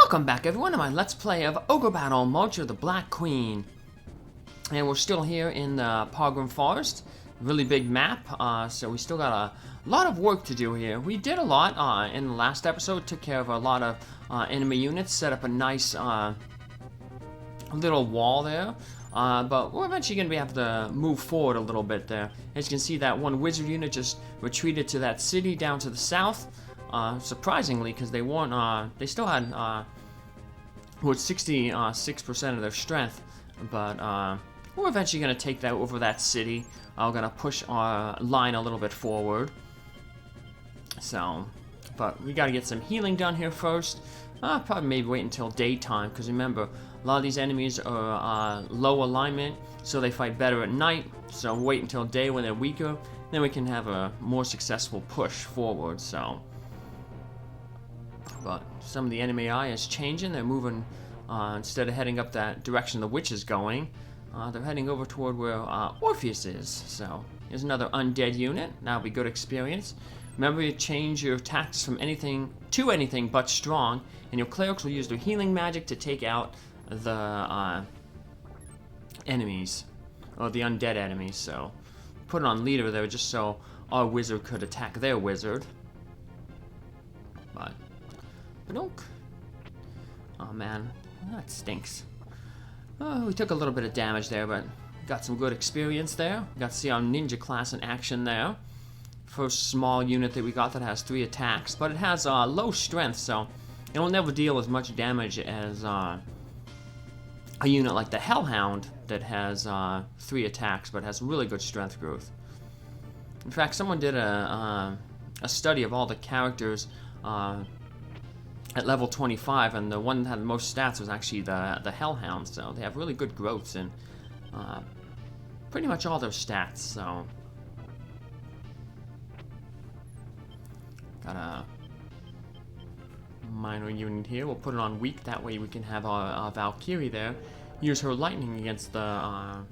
Welcome back everyone to my Let's Play of Ogre Battle, March of the Black Queen. And we're still here in the Pogrom Forest. Really big map, so we still got a lot of work to do here. We did a lot in the last episode, took care of a lot of enemy units, set up a nice little wall there. But we're eventually going to have to move forward a little bit there. As you can see, that one wizard unit just retreated to that city down to the south. Surprisingly, because they weren't, they still had, 66% of their strength, but, we're eventually going to take that over that city. We're going to push our line a little bit forward. So, but we got to get some healing done here first. Probably maybe wait until daytime, because remember, a lot of these enemies are, low alignment, so they fight better at night, so wait until day when they're weaker, then we can have a more successful push forward, so. But some of the enemy AI is changing. They're moving, instead of heading up that direction the witch is going, they're heading over toward where Orpheus is. So here's another undead unit. That'll be good experience. Remember, you change your attacks from anything to anything but strong, and your clerics will use their healing magic to take out the enemies, or the undead enemies. So put it on leader there just so our wizard could attack their wizard. But oh man, that stinks. We took a little bit of damage there, but got some good experience there. Got to see our ninja class in action there. First small unit that we got that has 3 attacks, but it has low strength, so it'll never deal as much damage as a unit like the Hellhound that has 3 attacks, but has really good strength growth. In fact, someone did a study of all the characters at level 25, and the one that had the most stats was actually the Hellhound, so they have really good growths in pretty much all their stats, so. Got a minor unit here, we'll put it on weak, that way we can have our Valkyrie there use her lightning against the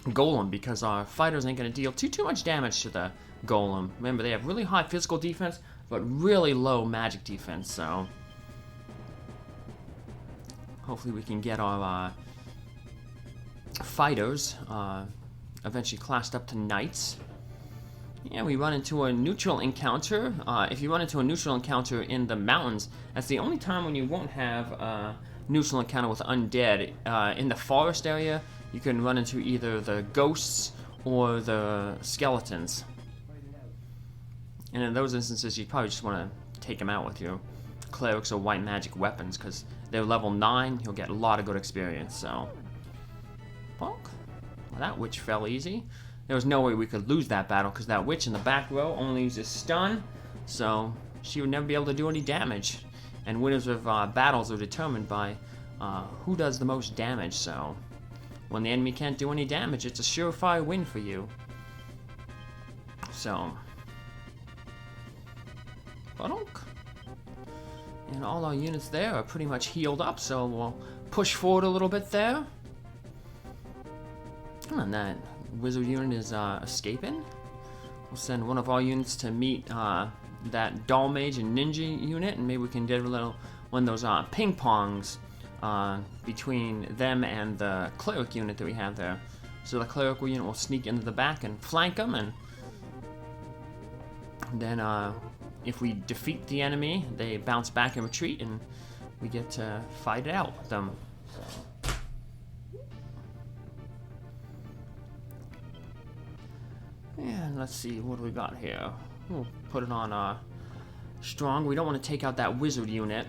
golem, because our fighters ain't going to deal too much damage to the golem. Remember, they have really high physical defense, but really low magic defense, so hopefully we can get our fighters eventually classed up to knights. Yeah, we run into a neutral encounter. If you run into a neutral encounter in the mountains, that's the only time when you won't have a neutral encounter with undead. In the forest area, you can run into either the ghosts or the skeletons. And in those instances, you probably just want to take them out with your clerics or white magic weapons, because they're level 9, you'll get a lot of good experience, so. Well, that witch fell easy. There was no way we could lose that battle, because that witch in the back row only uses stun, so she would never be able to do any damage. And winners of battles are determined by who does the most damage, so when the enemy can't do any damage, it's a surefire win for you. So. And all our units there are pretty much healed up, so we'll push forward a little bit there. And that wizard unit is escaping. We'll send one of our units to meet that doll mage and ninja unit, and maybe we can get a little one of those ping pongs between them and the cleric unit that we have there. So the cleric unit will sneak into the back and flank them, and then if we defeat the enemy, they bounce back and retreat, and we get to fight it out with them. So. And let's see, what do we got here? We'll put it on strong. We don't want to take out that wizard unit,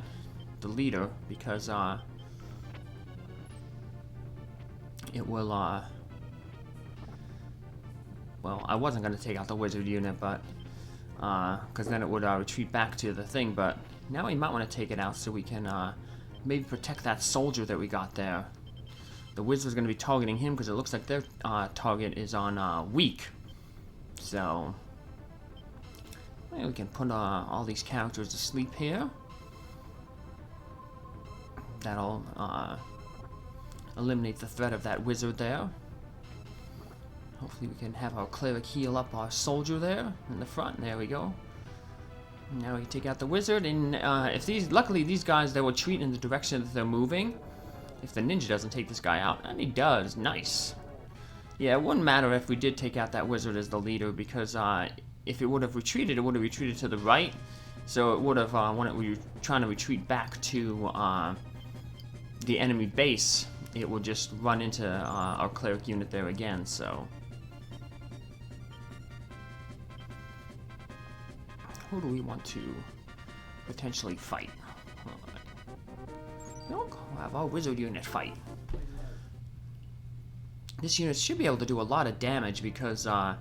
the leader, because it will, well, I wasn't going to take out the wizard unit, but because then it would retreat back to the thing, but now we might want to take it out so we can maybe protect that soldier that we got there. The wizard's going to be targeting him because it looks like their target is on weak. So maybe we can put all these characters to sleep here. That'll eliminate the threat of that wizard there. Hopefully we can have our cleric heal up our soldier there in the front. There we go. Now we take out the wizard, and luckily these guys, they will retreat in the direction that they're moving. If the ninja doesn't take this guy out, and he does, nice. Yeah, it wouldn't matter if we did take out that wizard as the leader, because if it would have retreated, it would have retreated to the right. So it would have, when we were trying to retreat back to the enemy base, it would just run into our cleric unit there again, so. Who do we want to potentially fight? We'll have our wizard unit fight. This unit should be able to do a lot of damage because the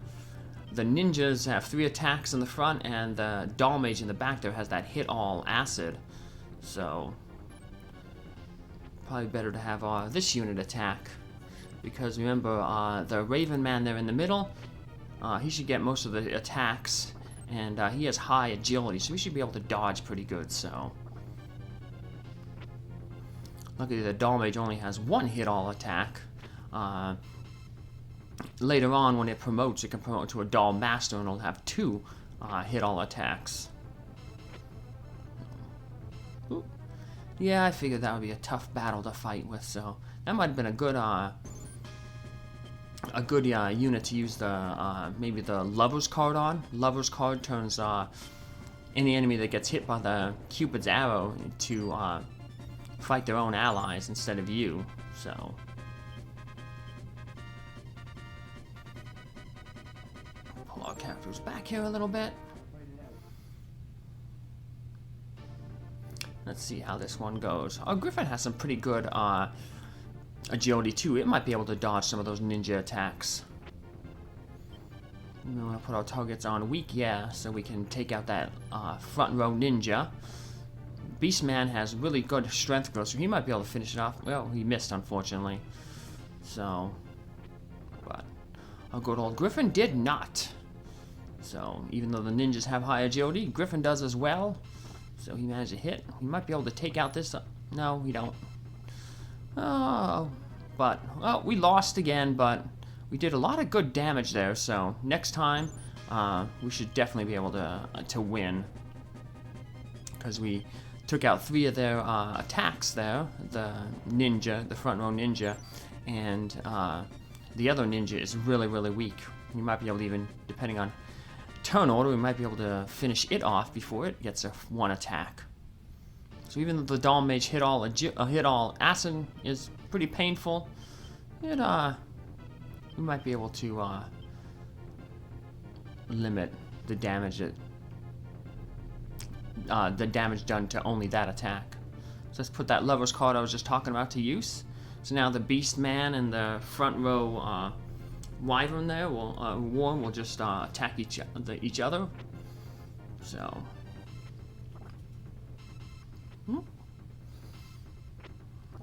ninjas have 3 attacks in the front, and the doll mage in the back there has that hit all acid. So probably better to have this unit attack, because remember the Raven man there in the middle, he should get most of the attacks. And he has high agility, so we should be able to dodge pretty good, so. Luckily, the doll mage only has 1 hit-all attack. Later on, when it promotes, it can promote to a doll master, and it'll have 2 hit-all attacks. Ooh. Yeah, I figured that would be a tough battle to fight with, so that might have been a good unit to use the maybe the Lover's card on. Lover's card turns any enemy that gets hit by the Cupid's arrow to fight their own allies instead of you. So pull our characters back here a little bit. Let's see how this one goes. Our Griffin has some pretty good agility too. It might be able to dodge some of those ninja attacks. We want to put our targets on weak, yeah, so we can take out that front row ninja. Beastman has really good strength growth, so he might be able to finish it off. Well, he missed, unfortunately. So, but our good old Griffin did not. So, even though the ninjas have high agility, Griffin does as well. So he managed to hit. We might be able to take out this. No, we don't. Oh, but, well, we lost again, but we did a lot of good damage there, so next time we should definitely be able to win, because we took out 3 of their attacks there, the ninja, the front row ninja, and the other ninja is really, really weak. We might be able to even, depending on turn order, we might be able to finish it off before it gets a 1 attack. So even though the doll mage hit all acid is pretty painful, it we might be able to limit the damage done to only that attack. So let's put that Lover's card I was just talking about to use. So now the Beast Man and the front row Wyvern there Worm will just attack each other. So.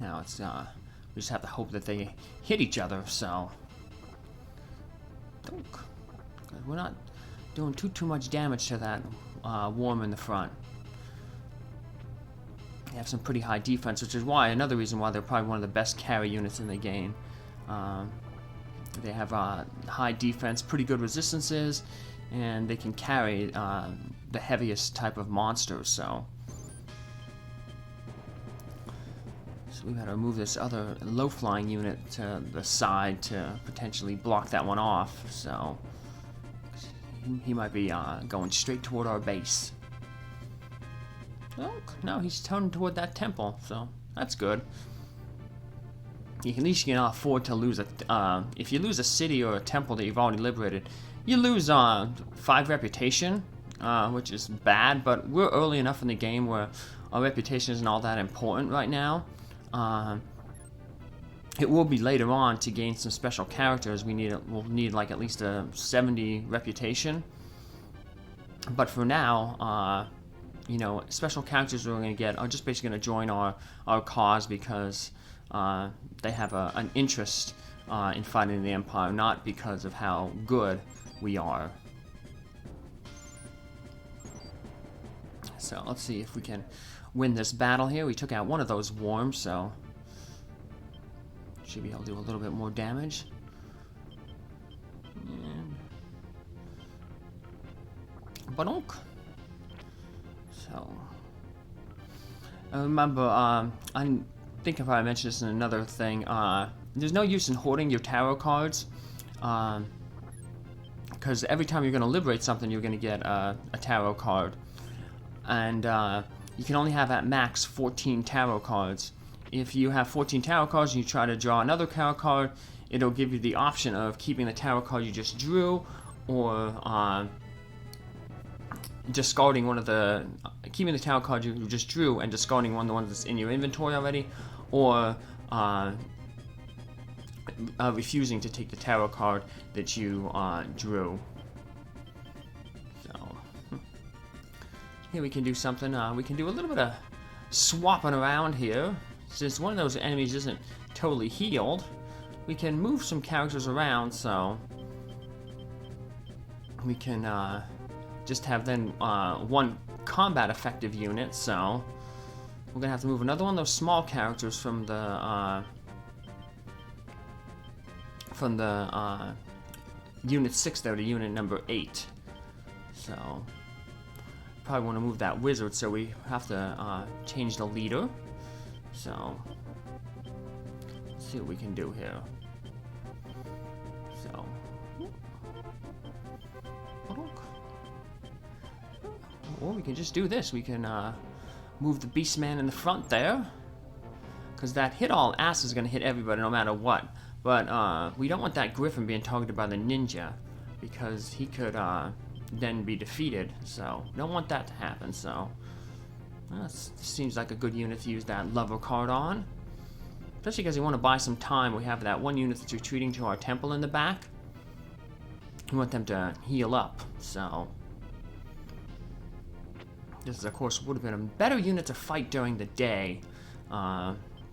Now it's we just have to hope that they hit each other. So we're not doing too much damage to that Worm in the front. They have some pretty high defense, which is why another reason why they're probably one of the best carry units in the game. They have high defense, pretty good resistances, and they can carry the heaviest type of monsters. So we gotta move this other low-flying unit to the side to potentially block that one off. So he might be going straight toward our base. Oh, no, he's turning toward that temple, so that's good. At least you can afford to lose if you lose a city or a temple that you've already liberated, you lose 5 reputation, which is bad, but we're early enough in the game where our reputation isn't all that important right now. It will be later on to gain some special characters. We'll need like at least a 70 reputation. But for now, you know, special characters we're going to get are just basically going to join our cause because they have an interest in fighting the Empire, not because of how good we are. So let's see if we can win this battle here. We took out one of those worms, so should be able to do a little bit more damage. And Badonk. So, I remember, I think if I mentioned this in another thing, there's no use in hoarding your tarot cards, because every time you're going to liberate something, you're going to get a tarot card. And you can only have at max 14 tarot cards. If you have 14 tarot cards and you try to draw another tarot card, it'll give you the option of keeping the tarot card you just drew, or discarding one of the, keeping the tarot card you just drew and discarding one of the ones that's in your inventory already, or refusing to take the tarot card that you drew. So here we can do something. We can do a little bit of swapping around here. Since one of those enemies isn't totally healed, we can move some characters around, so we can just have then one combat effective unit. So we're gonna have to move another one of those small characters from the unit 6 there to unit number 8. So probably want to move that wizard, so we have to change the leader. So let's see what we can do here. So or we can just do this. We can move the beast man in the front there, because that hit all ass is going to hit everybody no matter what. But we don't want that griffin being targeted by the ninja, because he could then be defeated. So don't want that to happen. So this seems like a good unit to use that lover card on, especially because you want to buy some time. We have that one unit that's retreating to our temple in the back. We want them to heal up. So this is, of course, would have been a better unit to fight during the day,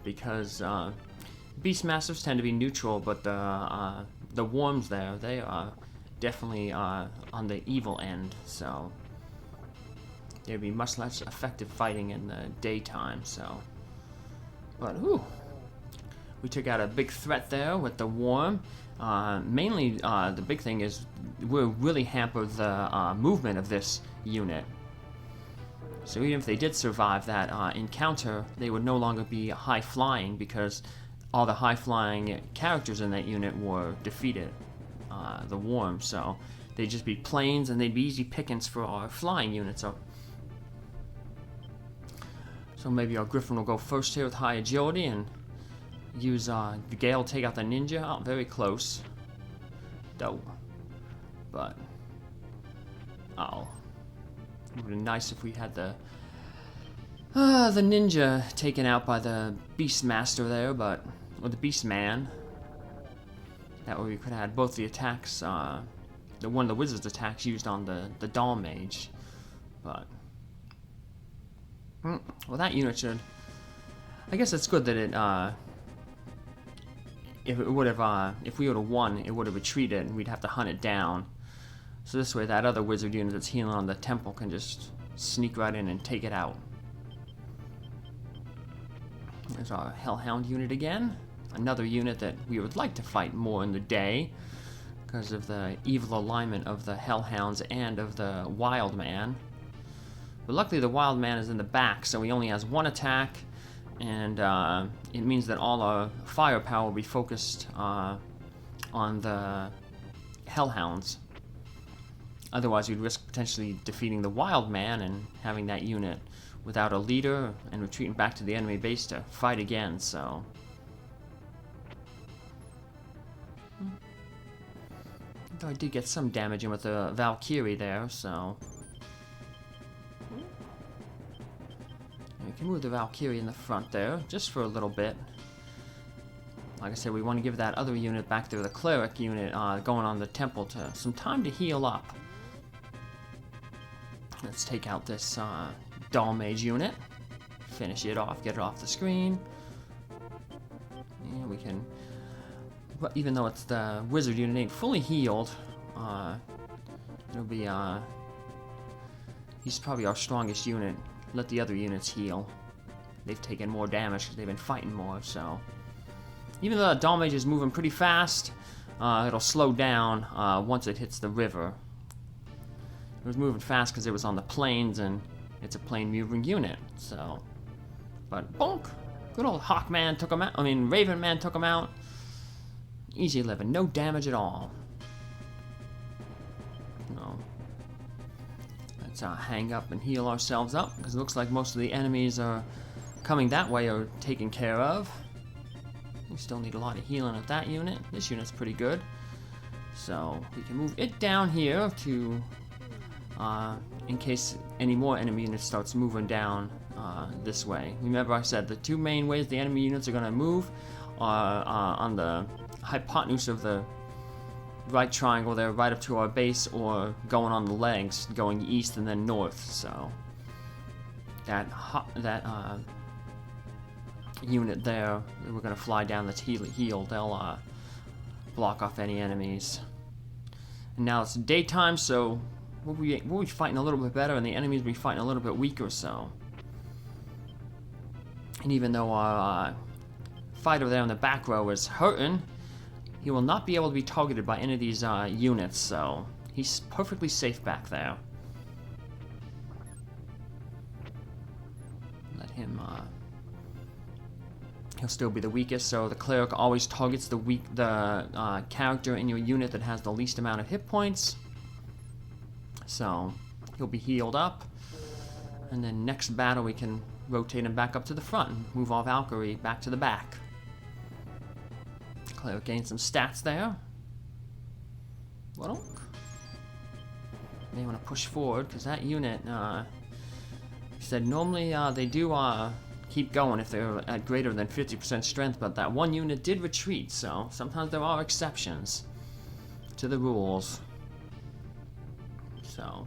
because Beastmasters tend to be neutral, but the worms there, they are definitely on the evil end, so there'd be much less effective fighting in the daytime. So, but we took out a big threat there with the worm. Mainly, the big thing is we'll really hamper the movement of this unit. So even if they did survive that encounter, they would no longer be high-flying, because all the high-flying characters in that unit were defeated, the worm. So they'd just be planes, and they'd be easy pickings for our flying units. So maybe our griffin will go first here with high agility and use the gale to take out the ninja. Oh, very close. Though. But it would be nice if we had the ninja taken out by the Beastmaster there, or the Beastman. That way we could have had both the attacks, one of the wizard's attacks used on the doll mage. But well, that unit should. I guess it's good that it. If it would have, if we would have won, it would have retreated, and we'd have to hunt it down. So this way, that other wizard unit that's healing on the temple can just sneak right in and take it out. There's our Hellhound unit again. Another unit that we would like to fight more in the day, because of the evil alignment of the Hellhounds and of the Wild Man. But luckily the Wild Man is in the back, so he only has one attack, and it means that all our firepower will be focused on the Hellhounds. Otherwise, you'd risk potentially defeating the Wild Man and having that unit without a leader and retreating back to the enemy base to fight again, so. Though I did get some damage in with the Valkyrie there, so. We can move the Valkyrie in the front there, just for a little bit. Like I said, we want to give that other unit back there, the Cleric unit, going on the temple, to some time to heal up. Let's take out this Doll Mage unit, finish it off, get it off the screen. And we can, but even though it's the Wizard unit ain't fully healed, it'll be, he's probably our strongest unit. Let the other units heal. They've taken more damage because they've been fighting more, so. Even though the Doll Mage is moving pretty fast, it'll slow down once it hits the river. It was moving fast because it was on the plains, and it's a plain moving unit. So, but bonk, good old Hawkman took him out. I mean, Raven Man took him out. Easy living, no damage at all. No. Let's hang up and heal ourselves up, because it looks like most of the enemies are coming that way or taken care of. We still need a lot of healing of that unit. This unit's pretty good. So we can move it down here to, in case any more enemy units starts moving down this way. Remember I said the two main ways the enemy units are going to move are on the hypotenuse of the right triangle there, right up to our base, or going on the legs, going east and then north. So that unit there, we're going to fly down that's heal. They'll block off any enemies. And now it's daytime, so we'll be fighting a little bit better, and the enemies will be fighting a little bit weaker. So, and even though our fighter there in the back row is hurting, he will not be able to be targeted by any of these units. So he's perfectly safe back there. Let him. He'll still be the weakest, so the cleric always targets the character in your unit that has the least amount of hit points. So he'll be healed up, and then next battle we can rotate him back up to the front and move our Valkyrie back to the back. Cleric gained some stats there. Well, may want to push forward, because that unit, said normally they do keep going if they're at greater than 50% strength, but that one unit did retreat, so sometimes there are exceptions to the rules. So,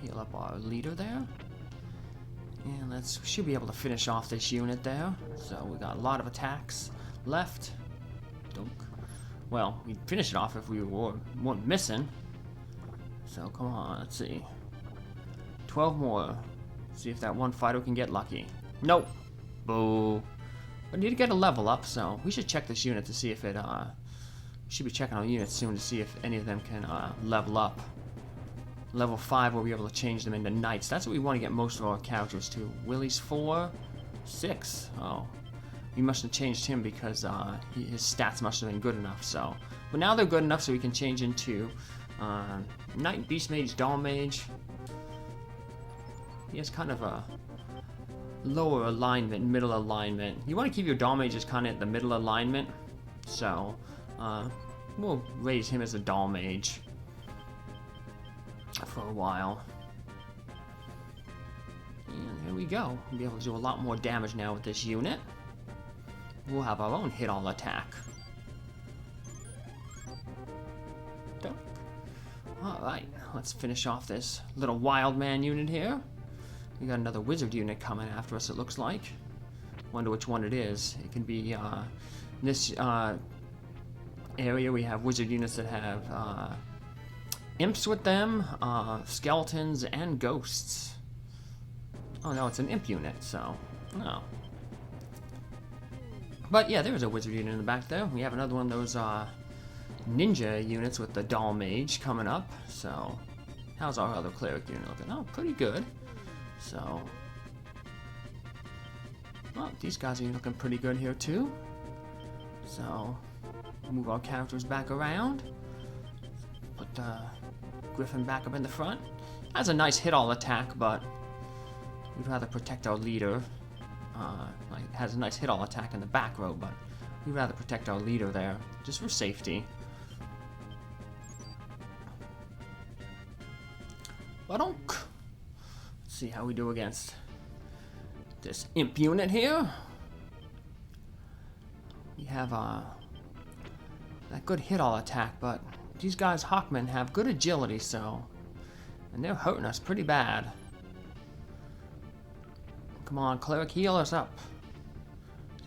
heal up our leader there, and we should be able to finish off this unit there. So we got a lot of attacks left. Well, we'd finish it off if we weren't missing. So come on, let's see. 12 more. See if that one fighter can get lucky. Nope. Boo. But need to get a level up, so we should check this unit to see if it, we should be checking our units soon to see if any of them can, level up. Level 5, we'll be able to change them into knights. That's what we want to get most of our characters to. Willie's 4, 6. Oh. We must have changed him because, his stats must have been good enough, so. But now they're good enough so we can change into, Knight, Beast Mage, Dawn Mage. He has kind of a lower alignment, middle alignment. You want to keep your Dawn Mages kind of at the middle alignment. So, we'll raise him as a Dawn Mage for a while. And here we go. We'll be able to do a lot more damage now with this unit. We'll have our own hit all attack. Alright, let's finish off this little wild man unit here. We got another wizard unit coming after us, it looks like. Wonder which one it is. It can be, in this area we have wizard units that have imps with them, skeletons, and ghosts. Oh no, it's an imp unit, so, no. But yeah, there's a wizard unit in the back there. We have another one of those ninja units with the doll mage coming up. So, how's our other cleric unit looking? Oh, pretty good. So, well, these guys are looking pretty good here too. So, move our characters back around. Put Griffin back up in the front. Has a nice hit all attack, but we'd rather protect our leader. Like, has a nice hit all attack in the back row, but we'd rather protect our leader there, just for safety. Let's see how we do against this imp unit here. We have that good hit all attack, but these guys Hawkmen have good agility, so, and they're hurting us pretty bad. Come on, cleric, heal us up.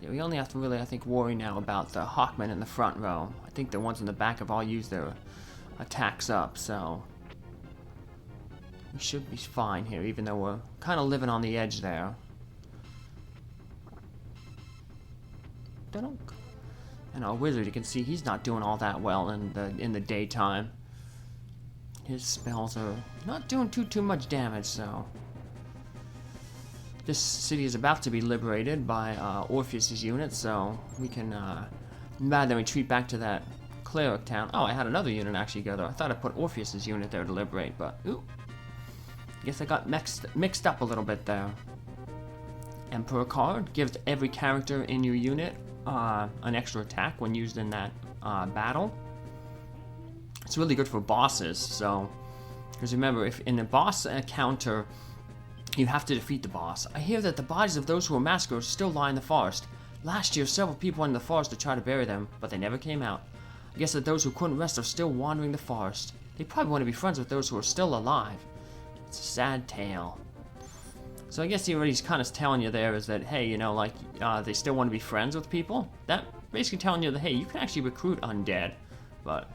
Yeah, we only have to really, I think, worry now about the Hawkmen in the front row. I think the ones in the back have all used their attacks up, so we should be fine here, even though we're kind of living on the edge there. And our wizard, you can see he's not doing all that well in the daytime. his spells are not doing too much damage, so... This city is about to be liberated by Orpheus' unit, so we can rather than retreat back to that cleric town. Oh, I had another unit actually go there. I thought I put Orpheus' unit there to liberate, but ooh. Guess I got mixed up a little bit there. Emperor card gives every character in your unit an extra attack when used in that battle. It's really good for bosses, so... Because remember, if in a boss encounter, you have to defeat the boss. I hear that the bodies of those who were massacred still lie in the forest. Last year, several people went in the forest to try to bury them, but they never came out. I guess that those who couldn't rest are still wandering the forest. They probably want to be friends with those who are still alive. It's a sad tale. So I guess what he's kind of telling you there is that, hey, you know, like, they still want to be friends with people. That basically telling you that, hey, you can actually recruit undead. But,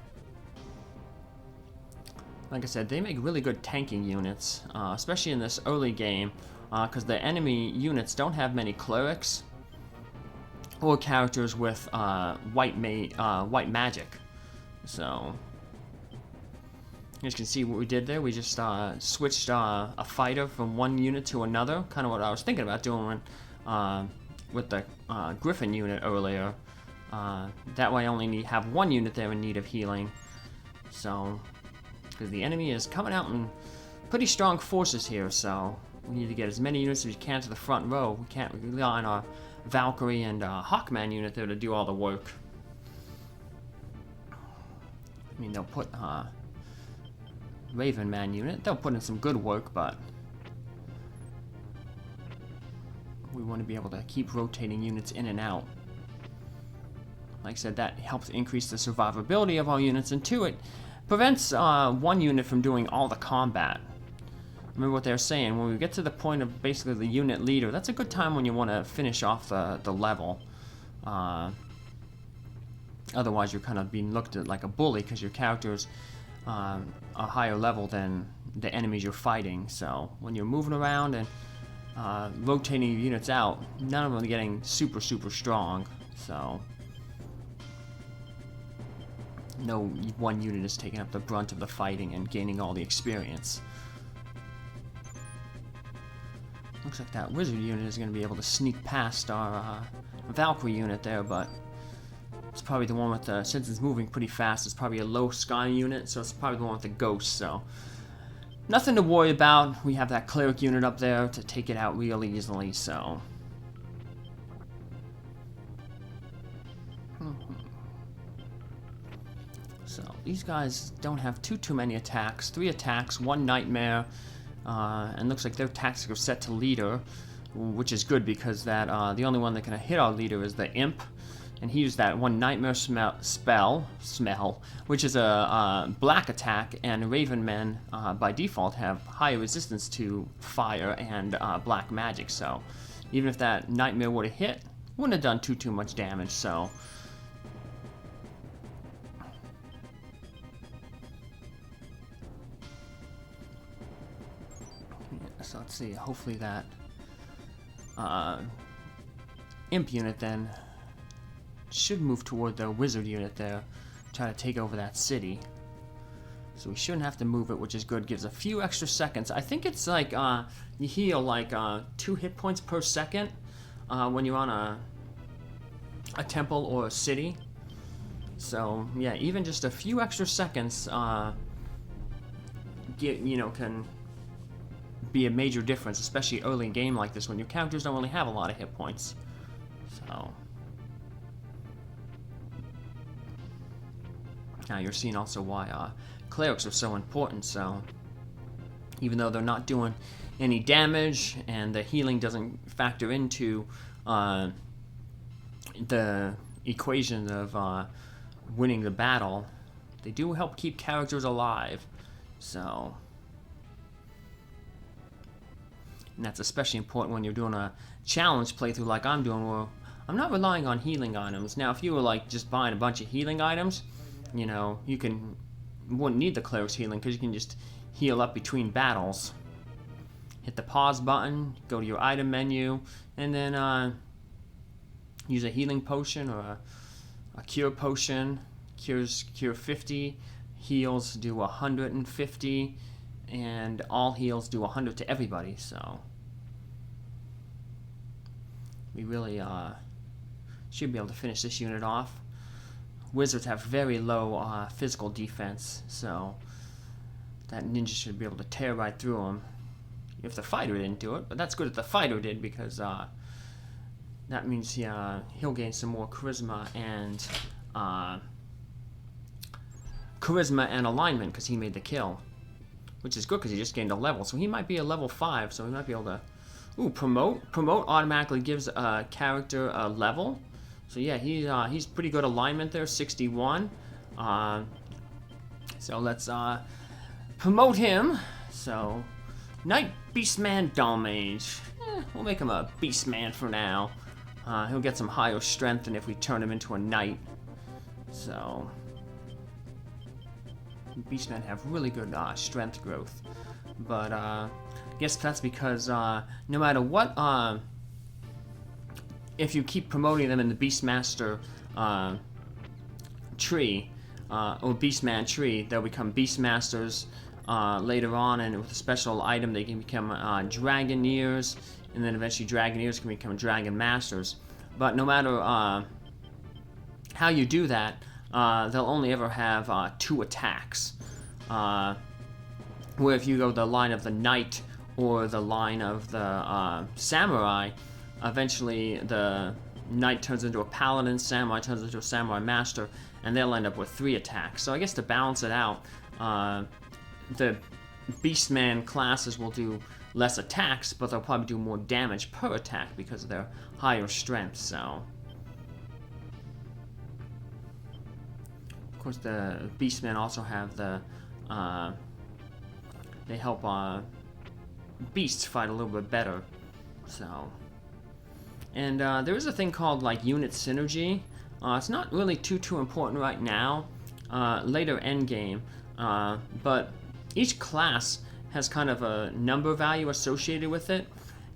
like I said, they make really good tanking units, especially in this early game, because the enemy units don't have many clerics or characters with white magic. So, as you can see what we did there, we just switched a fighter from one unit to another, kind of what I was thinking about doing with the Griffin unit earlier. That way I only have one unit there in need of healing. So, because the enemy is coming out in pretty strong forces here, so we need to get as many units as we can to the front row. We can't rely on our Valkyrie and Hawkman unit there to do all the work. I mean, they'll put Raven Man unit. They'll put in some good work, but we want to be able to keep rotating units in and out. Like I said, that helps increase the survivability of our units, and two, it prevents one unit from doing all the combat. Remember what they're saying, when we get to the point of basically the unit leader, that's a good time when you want to finish off the level. Otherwise you're kind of being looked at like a bully because your character's a higher level than the enemies you're fighting. So when you're moving around and rotating your units out, none of them are getting super strong. So no one unit is taking up the brunt of the fighting and gaining all the experience. Looks like that wizard unit is going to be able to sneak past our Valkyrie unit there, but it's probably the one with the, since it's moving pretty fast, it's probably a low sky unit, so it's probably the one with the ghost, so nothing to worry about. We have that cleric unit up there to take it out real easily, so so these guys don't have too many attacks. 3 attacks, 1 nightmare, and looks like their tactics are set to leader, which is good because that the only one that can hit our leader is the imp, and he used that 1 nightmare spell, which is a black attack, and Raven Men by default have higher resistance to fire and black magic, so even if that nightmare would have hit, wouldn't have done too much damage. So so let's see, hopefully that imp unit then should move toward the wizard unit there, try to take over that city. So we shouldn't have to move it, which is good. Gives a few extra seconds. I think it's like you heal like 2 hit points per second when you're on a temple or a city. So yeah, even just a few extra seconds can be a major difference, especially early in game like this when your characters don't really have a lot of hit points. So now you're seeing also why clerics are so important. So even though they're not doing any damage and the healing doesn't factor into the equation of winning the battle, they do help keep characters alive. So, and that's especially important when you're doing a challenge playthrough like I'm doing, where I'm not relying on healing items. Now if you were like just buying a bunch of healing items, you know, you wouldn't need the cleric's healing because you can just heal up between battles. Hit the pause button, go to your item menu, and then use a healing potion or a cure potion. Cure 50, heals do 150, and all heals do 100 to everybody, so we really should be able to finish this unit off. Wizards have very low physical defense, so that ninja should be able to tear right through them if the fighter didn't do it, but that's good if the fighter did, because that means he'll gain some more charisma and alignment because he made the kill, which is good because he just gained a level, so he might be a level 5, so he might be able to promote automatically gives a character a level, so yeah, he's pretty good alignment there, 61. So let's promote him. So Knight Beastman Dommage, we'll make him a Beastman for now. He'll get some higher strength than if we turn him into a knight. So Beastmen have really good strength growth, but I guess that's because no matter what, if you keep promoting them in the Beastmaster tree or Beastman tree, they'll become Beastmasters later on, and with a special item they can become Dragoneers, and then eventually Dragoneers can become Dragon Masters. But no matter how you do that, they'll only ever have 2 attacks. Where if you go the line of the Knight or the line of the Samurai, eventually the Knight turns into a Paladin, Samurai turns into a Samurai Master, and they'll end up with 3 attacks. So I guess to balance it out, the Beastman classes will do less attacks, but they'll probably do more damage per attack because of their higher strength. So, of course, the Beastmen also have the they help beasts fight a little bit better. So, and there is a thing called like unit synergy. It's not really too important right now. Later end game, but each class has kind of a number value associated with it,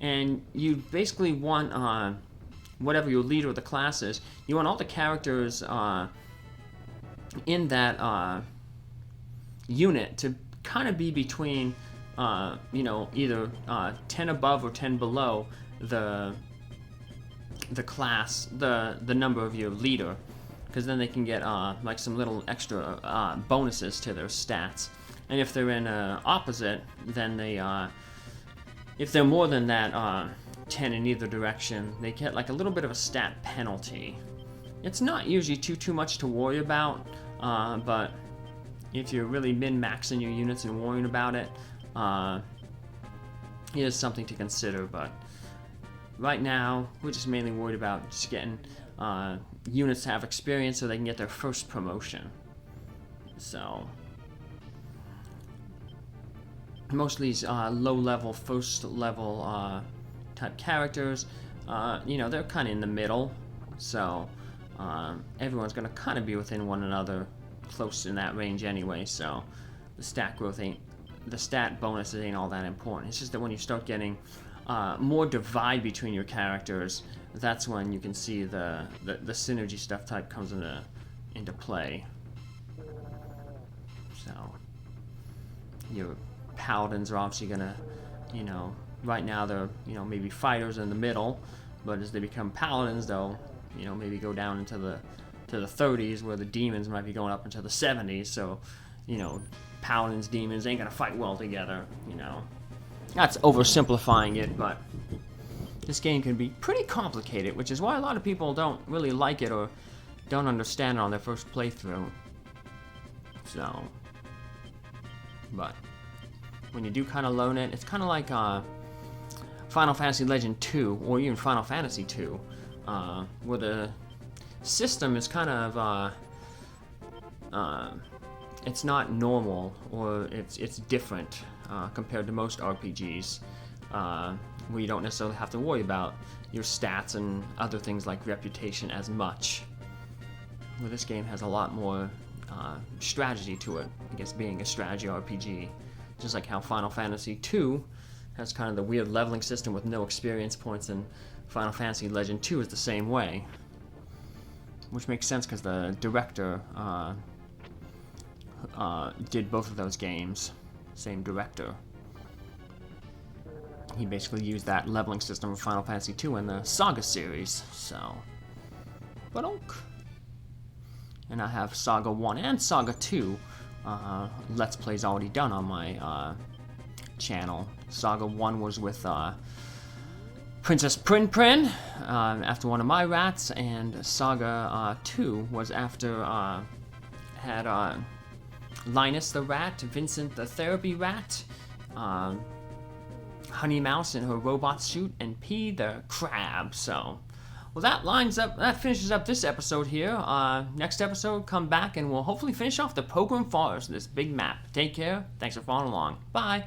and you basically want whatever your leader of the class is, you want all the characters in that unit to kind of be between either 10 above or 10 below the class, the number of your leader, because then they can get like some little extra bonuses to their stats. And if they're in opposite, then they if they're more than that 10 in either direction, they get like a little bit of a stat penalty. It's not usually too much to worry about, but if you're really min-maxing your units and worrying about it, it is something to consider. But right now, we're just mainly worried about just getting units to have experience so they can get their first promotion. So most of these low-level, first-level type characters, they're kind of in the middle, so everyone's going to kind of be within one another, close in that range anyway, so the stat bonuses ain't all that important. It's just that when you start getting more divide between your characters, that's when you can see the synergy stuff type comes into play. So your paladins are obviously gonna, right now they're, maybe fighters in the middle, but as they become paladins, they'll, maybe go down into the 30s, where the demons might be going up into the 70s. So, paladins, demons ain't gonna fight well together. That's oversimplifying it, but this game can be pretty complicated, which is why a lot of people don't really like it or don't understand it on their first playthrough. So, but when you do kind of learn it, it's kind of like Final Fantasy Legend 2 or even Final Fantasy 2, where the system is kind of it's not normal, or it's different compared to most RPGs, where you don't necessarily have to worry about your stats and other things like reputation as much. Where this game has a lot more strategy to it, I guess, being a strategy RPG. Just like how Final Fantasy II has kind of the weird leveling system with no experience points, and Final Fantasy Legend 2 is the same way. Which makes sense because the director, did both of those games. Same director. He basically used that leveling system of Final Fantasy II in the Saga series, so... But and I have Saga 1 and Saga 2 Let's Plays already done on my channel. Saga 1 was with Princess Prin after one of my rats, and Saga 2 was after had Linus the rat, Vincent the therapy rat, Honey Mouse in her robot suit, and P the crab. So, well, that finishes up this episode here. Next episode, come back and we'll hopefully finish off the Pogrom Forest, this big map. Take care. Thanks for following along. Bye.